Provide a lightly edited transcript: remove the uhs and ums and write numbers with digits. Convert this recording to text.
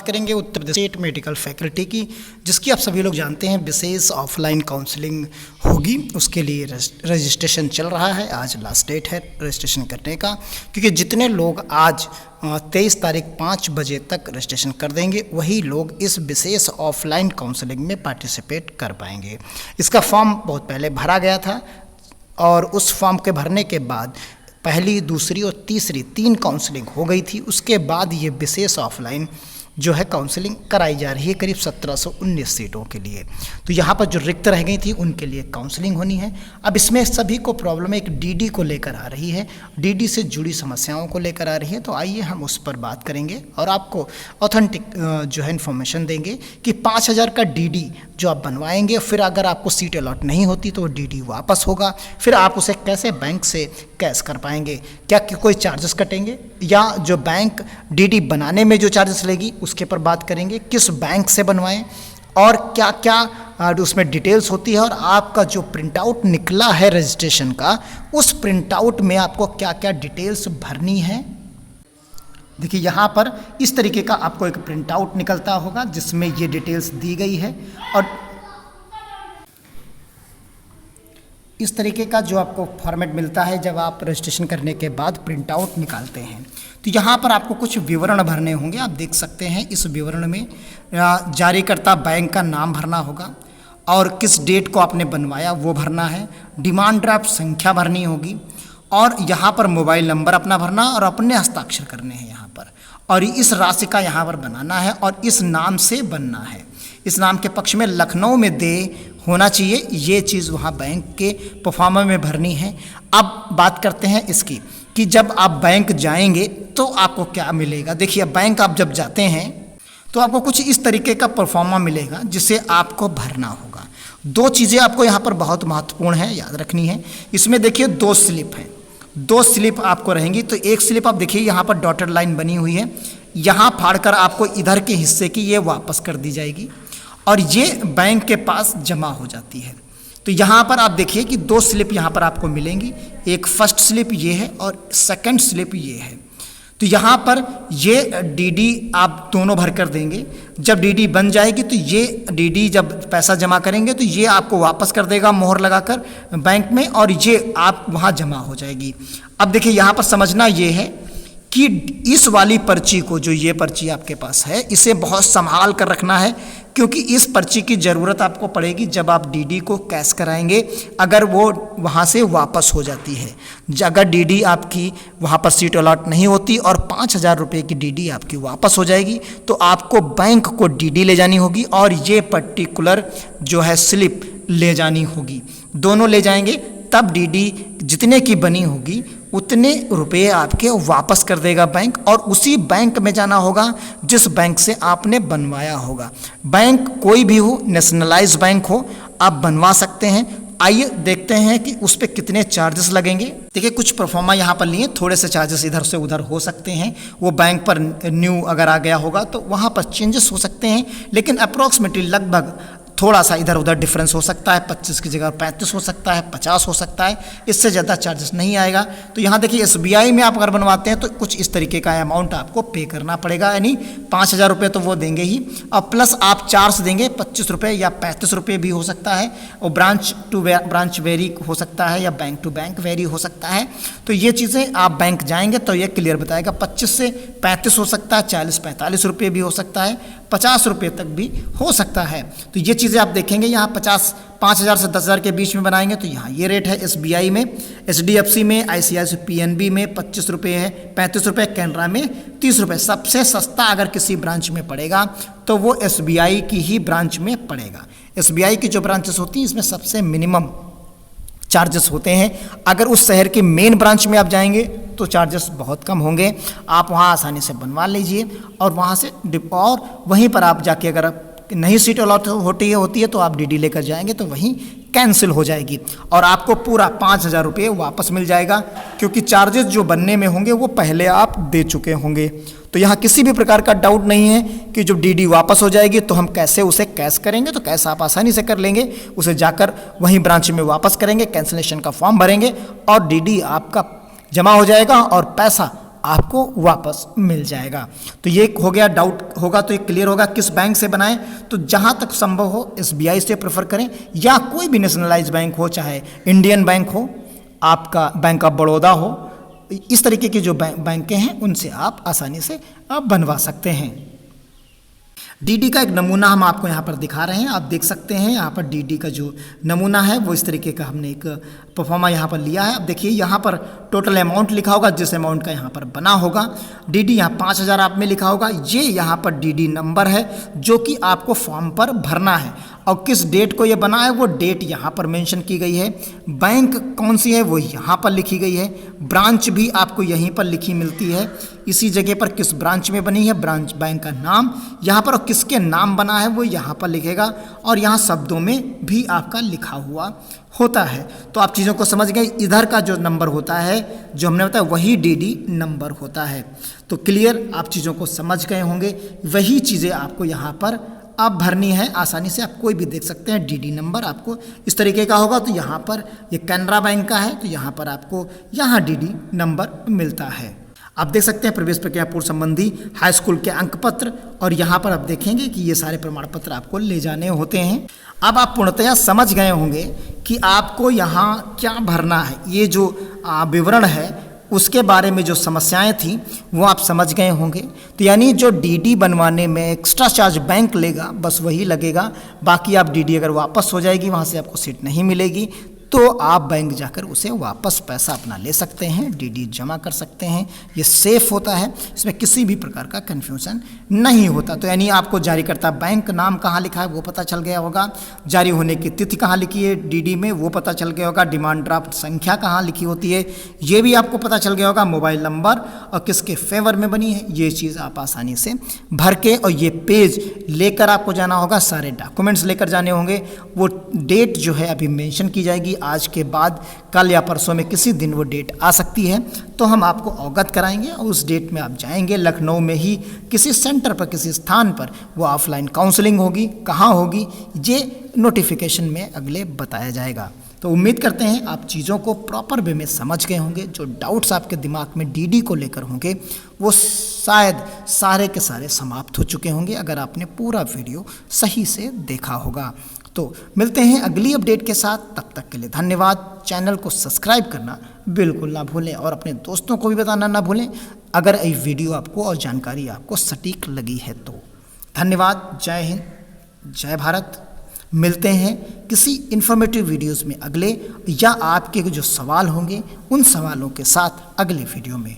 करेंगे Uttar Pradesh state medical faculty की, जिसकी आप सभी लोग जानते हैं विशेष ऑफलाइन काउंसलिंग होगी। उसके लिए रजिस्ट्रेशन चल रहा है। आज लास्ट डेट है रजिस्ट्रेशन करने का, क्योंकि जितने लोग आज 23 तारीख 5 बजे तक रजिस्ट्रेशन कर देंगे वही लोग इस विशेष ऑफलाइन काउंसलिंग में पार्टिसिपेट कर पाएंगे। इसका फॉर्म बहुत पहले भरा गया था और उस फॉर्म के भरने के बाद पहली, दूसरी और तीसरी 3 काउंसलिंग हो गई थी। उसके बाद ये विशेष ऑफलाइन जो है काउंसलिंग कराई जा रही है करीब 1719 सीटों के लिए। तो यहाँ पर जो रिक्त रह गई थी उनके लिए काउंसलिंग होनी है। अब इसमें सभी को प्रॉब्लम एक डीडी को लेकर आ रही है, डीडी से जुड़ी समस्याओं को लेकर आ रही है। तो आइए हम उस पर बात करेंगे और आपको ऑथेंटिक जो है इन्फॉर्मेशन देंगे कि 5000 का डीडी जो आप बनवाएंगे, फिर अगर आपको सीट अलॉट नहीं होती तो डीडी वापस होगा, फिर आप उसे कैसे बैंक से कैश कर पाएंगे, क्या कोई चार्जेस कटेंगे या जो बैंक डीडी बनाने में जो चार्जेस लेगी उसके पर बात करेंगे, किस बैंक से बनवाएं और क्या क्या उसमें डिटेल्स होती है, और आपका जो प्रिंट आउट निकला है रजिस्ट्रेशन का उस प्रिंट आउट में आपको क्या क्या डिटेल्स भरनी है। देखिए यहाँ पर इस तरीके का आपको एक प्रिंट आउट निकलता होगा जिसमें ये डिटेल्स दी गई है, और इस तरीके का जो आपको फॉर्मेट मिलता है जब आप रजिस्ट्रेशन करने के बाद प्रिंट आउट निकालते हैं। तो यहाँ पर आपको कुछ विवरण भरने होंगे। आप देख सकते हैं इस विवरण में जारीकर्ता बैंक का नाम भरना होगा और किस डेट को आपने बनवाया वो भरना है, डिमांड ड्राफ्ट संख्या भरनी होगी, और यहाँ पर मोबाइल नंबर अपना भरना और अपने हस्ताक्षर करने हैं यहाँ पर, और इस राशि का यहाँ पर बनाना है और इस नाम से बनना है। इस नाम के पक्ष में लखनऊ में दे होना चाहिए, ये चीज़ वहाँ बैंक के परफॉर्मा में भरनी है। अब बात करते हैं इसकी कि जब आप बैंक जाएंगे तो आपको क्या मिलेगा। देखिए बैंक आप जब जाते हैं तो आपको कुछ इस तरीके का परफॉर्मा मिलेगा जिसे आपको भरना होगा। 2 चीज़ें आपको यहाँ पर बहुत महत्वपूर्ण है, याद रखनी है। इसमें देखिए 2 स्लिप हैं, 2 स्लिप आपको रहेंगी। तो एक स्लिप आप देखिए यहाँ पर डॉटेड लाइन बनी हुई है, यहाँ फाड़कर आपको इधर के हिस्से की ये वापस कर दी जाएगी और ये बैंक के पास जमा हो जाती है। तो यहाँ पर आप देखिए कि 2 स्लिप यहाँ पर आपको मिलेंगी, एक फर्स्ट स्लिप ये है और सेकंड स्लिप ये है। तो यहाँ पर ये डीडी आप दोनों भर कर देंगे। जब डीडी बन जाएगी तो ये डीडी जब पैसा जमा करेंगे तो ये आपको वापस कर देगा मोहर लगाकर बैंक में, और ये आप वहाँ जमा हो जाएगी। अब देखिए यहाँ पर समझना ये है कि इस वाली पर्ची को, जो ये पर्ची आपके पास है, इसे बहुत संभाल कर रखना है, क्योंकि इस पर्ची की ज़रूरत आपको पड़ेगी जब आप डीडी को कैश कराएंगे, अगर वो वहाँ से वापस हो जाती है। अगर डीडी आपकी वहाँ पर सीट अलॉट नहीं होती और 5000 रुपये की डीडी आपकी वापस हो जाएगी, तो आपको बैंक को डीडी ले जानी होगी और ये पर्टिकुलर जो है स्लिप ले जानी होगी। दोनों ले जाएंगे तब डीडी जितने की बनी होगी उतने रुपये आपके वापस कर देगा बैंक, और उसी बैंक में जाना होगा जिस बैंक से आपने बनवाया होगा। बैंक कोई भी हो, नेशनलाइज बैंक हो, आप बनवा सकते हैं। आइए देखते हैं कि उस पर कितने चार्जेस लगेंगे। देखिए कुछ परफॉर्मा यहाँ पर लिए, थोड़े से चार्जेस इधर से उधर हो सकते हैं, वो बैंक पर न्यू अगर आ गया होगा तो वहाँ पर चेंजेस हो सकते हैं, लेकिन अप्रॉक्सीमेटली लगभग थोड़ा सा इधर उधर डिफरेंस हो सकता है। 25 की जगह 35 हो सकता है, 50 हो सकता है, इससे ज़्यादा चार्जेस नहीं आएगा। तो यहाँ देखिए SBI में आप अगर बनवाते हैं तो कुछ इस तरीके का अमाउंट आपको पे करना पड़ेगा, यानी 5000 रुपये तो वो देंगे ही, और प्लस आप चार्ज देंगे 25 रुपये या 35 रुपये भी हो सकता है, और ब्रांच टू ब्रांच वेरी हो सकता है या बैंक टू बैंक वेरी हो सकता है। तो ये चीज़ें आप बैंक जाएंगे तो ये क्लियर बताएगा। 25 से 35 हो सकता है, 40-45 रुपये भी हो सकता है, 50 रुपये तक भी हो सकता है। तो ये चीज़ें आप देखेंगे। यहाँ 5000 से 10,000 के बीच में बनाएंगे तो यहाँ ये रेट है। SBI में, HDFC में, ICICI PNB में 25 रुपये है, 35 रुपये, कैनरा में 30 रुपये। सबसे सस्ता अगर किसी ब्रांच में पड़ेगा तो वो SBI की ही ब्रांच में पड़ेगा। SBI की जो ब्रांचेस होती हैं इसमें सबसे मिनिमम चार्जेस होते हैं। अगर उस शहर के मेन ब्रांच में आप जाएंगे तो चार्जेस बहुत कम होंगे, आप वहाँ आसानी से बनवा लीजिए और वहाँ से और वहीं पर आप जाके अगर नहीं सीट अलॉट होती है तो आप डीडी लेकर जाएंगे तो वहीं कैंसिल हो जाएगी और आपको पूरा 5000 रुपये वापस मिल जाएगा, क्योंकि चार्जेस जो बनने में होंगे वो पहले आप दे चुके होंगे। तो यहाँ किसी भी प्रकार का डाउट नहीं है कि जब डीडी वापस हो जाएगी तो हम कैसे उसे कैश करेंगे। तो कैश आप आसानी से कर लेंगे, उसे जाकर वहीं ब्रांच में वापस करेंगे, कैंसिलेशन का फॉर्म भरेंगे और डीडी आपका जमा हो जाएगा और पैसा आपको वापस मिल जाएगा। तो ये हो गया, डाउट होगा तो ये क्लियर होगा किस बैंक से बनाएं। तो जहां तक संभव हो SBI से प्रेफर करें, या कोई भी नेशनलाइज बैंक हो, चाहे इंडियन बैंक हो, आपका बैंक ऑफ बड़ौदा हो, इस तरीके की जो बैंकें हैं उनसे आप आसानी से बनवा सकते हैं। DD का एक नमूना हम आपको यहाँ पर दिखा रहे हैं। आप देख सकते हैं यहाँ पर DD का जो नमूना है वो इस तरीके का हमने एक परफॉर्मा यहाँ पर लिया है। अब देखिए यहाँ पर टोटल अमाउंट लिखा होगा, जिस अमाउंट का यहाँ पर बना होगा। DD यहाँ 5000 आप में लिखा होगा। ये यहाँ पर DD नंबर है जो कि आपको फॉर्म पर भरना है, और किस डेट को ये बना है वो डेट यहाँ पर मेंशन की गई है। बैंक कौन सी है वो यहाँ पर लिखी गई है। ब्रांच भी आपको यहीं पर लिखी मिलती है, इसी जगह पर किस ब्रांच में बनी है, ब्रांच बैंक का नाम यहाँ पर, और किसके नाम बना है वो यहाँ पर लिखेगा, और यहाँ शब्दों में भी आपका लिखा हुआ होता है। तो आप चीज़ों को समझ गए। इधर का जो नंबर होता है जो हमने बताया वही DD नंबर होता है। तो क्लियर, आप चीज़ों को समझ गए होंगे। वही चीज़ें आपको यहाँ पर आप भरनी है। आसानी से आप कोई भी देख सकते हैं। DD नंबर आपको इस तरीके का होगा। तो यहाँ पर ये कैनरा बैंक का है, तो यहाँ पर आपको यहाँ DD नंबर मिलता है। आप देख सकते हैं प्रवेश प्रक्रिया पूर्व संबंधी हाई स्कूल के अंक पत्र, और यहाँ पर आप देखेंगे कि ये सारे प्रमाण पत्र आपको ले जाने होते हैं। अब आप पूर्णतया समझ गए होंगे कि आपको यहाँ क्या भरना है। ये जो विवरण है उसके बारे में जो समस्याएं थी वो आप समझ गए होंगे। तो यानी जो DD बनवाने में एक्स्ट्रा चार्ज बैंक लेगा बस वही लगेगा। बाकी आप DD अगर वापस हो जाएगी, वहाँ से आपको सीट नहीं मिलेगी, तो आप बैंक जाकर उसे वापस पैसा अपना ले सकते हैं, DD जमा कर सकते हैं। ये सेफ होता है, इसमें किसी भी प्रकार का कन्फ्यूज़न नहीं होता। तो यानी आपको जारीकर्ता बैंक नाम कहाँ लिखा है वो पता चल गया होगा, जारी होने की तिथि कहाँ लिखी है DD में वो पता चल गया होगा, डिमांड ड्राफ्ट संख्या कहाँ लिखी होती है ये भी आपको पता चल गया होगा, मोबाइल नंबर और किसके फेवर में बनी है ये चीज़ आप आसानी से भर के, और ये पेज लेकर आपको जाना होगा, सारे डॉक्यूमेंट्स लेकर जाने होंगे। वो डेट जो है अभी मेंशन की जाएगी, आज के बाद कल या परसों में किसी दिन वो डेट आ सकती है, तो हम आपको अवगत कराएंगे, और उस डेट में आप जाएंगे। लखनऊ में ही किसी सेंटर पर, किसी स्थान पर वो ऑफलाइन काउंसलिंग होगी। कहाँ होगी ये नोटिफिकेशन में अगले बताया जाएगा। तो उम्मीद करते हैं आप चीज़ों को प्रॉपर वे में समझ गए होंगे। जो डाउट्स आपके दिमाग में DD को लेकर होंगे वो शायद सारे के सारे समाप्त हो चुके होंगे, अगर आपने पूरा वीडियो सही से देखा होगा। तो मिलते हैं अगली अपडेट के साथ, तब तक के लिए धन्यवाद। चैनल को सब्सक्राइब करना बिल्कुल ना भूलें, और अपने दोस्तों को भी बताना ना भूलें अगर ये वीडियो आपको और जानकारी आपको सटीक लगी है तो। धन्यवाद। जय हिंद, जय भारत। मिलते हैं किसी इन्फॉर्मेटिव वीडियोज़ में अगले, या आपके जो सवाल होंगे उन सवालों के साथ अगले वीडियो में।